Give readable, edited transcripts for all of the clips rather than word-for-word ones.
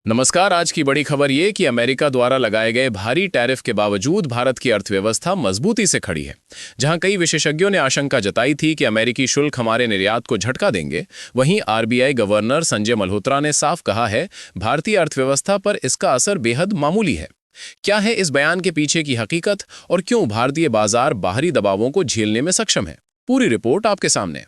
नमस्कार। आज की बड़ी खबर ये कि अमेरिका द्वारा लगाए गए भारी टैरिफ के बावजूद भारत की अर्थव्यवस्था मजबूती से खड़ी है। जहां कई विशेषज्ञों ने आशंका जताई थी कि अमेरिकी शुल्क हमारे निर्यात को झटका देंगे, वहीं आरबीआई गवर्नर संजय मल्होत्रा ने साफ कहा है भारतीय अर्थव्यवस्था पर इसका असर बेहद मामूली है। क्या है इस बयान के पीछे की हकीकत और क्यों भारतीय बाजार बाहरी दबावों को झेलने में सक्षम है? पूरी रिपोर्ट आपके सामने।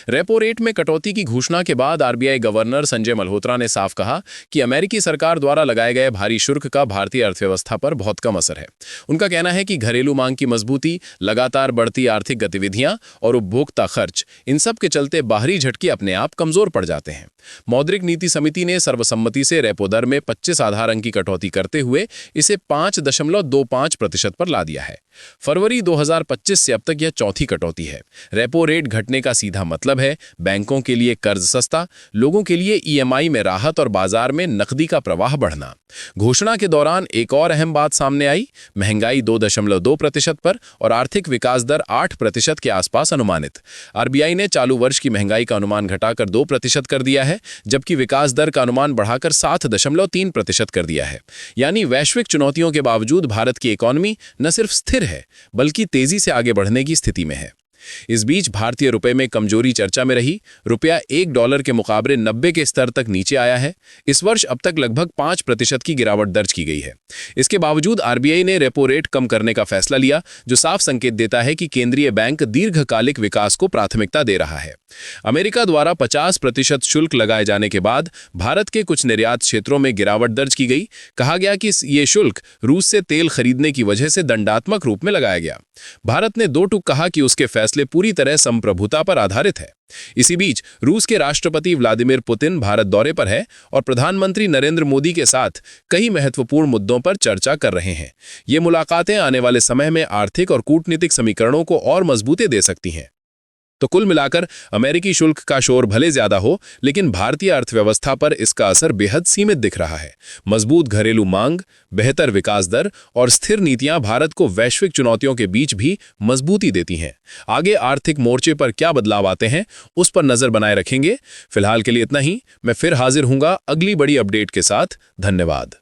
रेपो रेट में कटौती की घोषणा के बाद आरबीआई गवर्नर संजय मल्होत्रा ने साफ कहा कि अमेरिकी सरकार द्वारा लगाए गए भारी शुल्क का भारतीय अर्थव्यवस्था पर बहुत कम असर है। उनका कहना है कि घरेलू मांग की मजबूती, लगातार बढ़ती आर्थिक गतिविधियां और उपभोक्ता खर्च, इन सब के चलते बाहरी झटके अपने आप कमजोर पड़ जाते हैं। मौद्रिक नीति समिति ने सर्वसम्मति से रेपो दर में 25 आधार अंक की कटौती करते हुए इसे 5.25% पर ला दिया है। फरवरी 2025 से अब तक यह चौथी कटौती है। रेपो रेट घटने का सीधा मतलब है बैंकों के लिए कर्ज सस्ता, लोगों के लिए ईएमआई में राहत और बाजार में नकदी का प्रवाह बढ़ना। घोषणा के दौरान एक और अहम बात सामने आई, महंगाई 2.2% पर और आर्थिक विकास दर 8% के आसपास अनुमानित। आरबीआई ने चालू वर्ष की महंगाई का अनुमान घटाकर 2% कर दिया है, जबकि विकास दर का अनुमान बढ़ाकर 7.3% कर दिया है। यानी वैश्विक चुनौतियों के बावजूद भारत की इकॉनमी न सिर्फ स्थिर है बल्कि तेजी से आगे बढ़ने की स्थिति में है। इस बीच भारतीय रुपए में कमजोरी चर्चा में रही। रुपया $1 के मुकाबले 90 के स्तर तक नीचे आया है। इस वर्ष अब तक लगभग 5% की गिरावट दर्ज की गई है। इसके बावजूद आरबीआई ने रेपो रेट कम करने का फैसला लिया, जो साफ संकेत देता है कि केंद्रीय बैंक दीर्घकालिक विकास को प्राथमिकता दे रहा है। अमेरिका द्वारा 50% शुल्क लगाए जाने के बाद भारत के कुछ निर्यात क्षेत्रों में गिरावट दर्ज की गई। कहा गया कि ये शुल्क रूस से तेल खरीदने की वजह से दंडात्मक रूप में लगाया गया। भारत ने दो टूक कहा कि उसके फैसले पूरी तरह संप्रभुता पर आधारित है। इसी बीच रूस के राष्ट्रपति व्लादिमीर पुतिन भारत दौरे पर है और प्रधानमंत्री नरेंद्र मोदी के साथ कई महत्वपूर्ण मुद्दों पर चर्चा कर रहे हैं। ये मुलाकातें आने वाले समय में आर्थिक और कूटनीतिक समीकरणों को और मजबूती दे सकती हैं। तो कुल मिलाकर अमेरिकी शुल्क का शोर भले ज्यादा हो, लेकिन भारतीय अर्थव्यवस्था पर इसका असर बेहद सीमित दिख रहा है। मजबूत घरेलू मांग, बेहतर विकास दर और स्थिर नीतियां भारत को वैश्विक चुनौतियों के बीच भी मजबूती देती हैं। आगे आर्थिक मोर्चे पर क्या बदलाव आते हैं, उस पर नजर बनाए रखेंगे। फिलहाल के लिए इतना ही। मैं फिर हाजिर हूंगा अगली बड़ी अपडेट के साथ। धन्यवाद।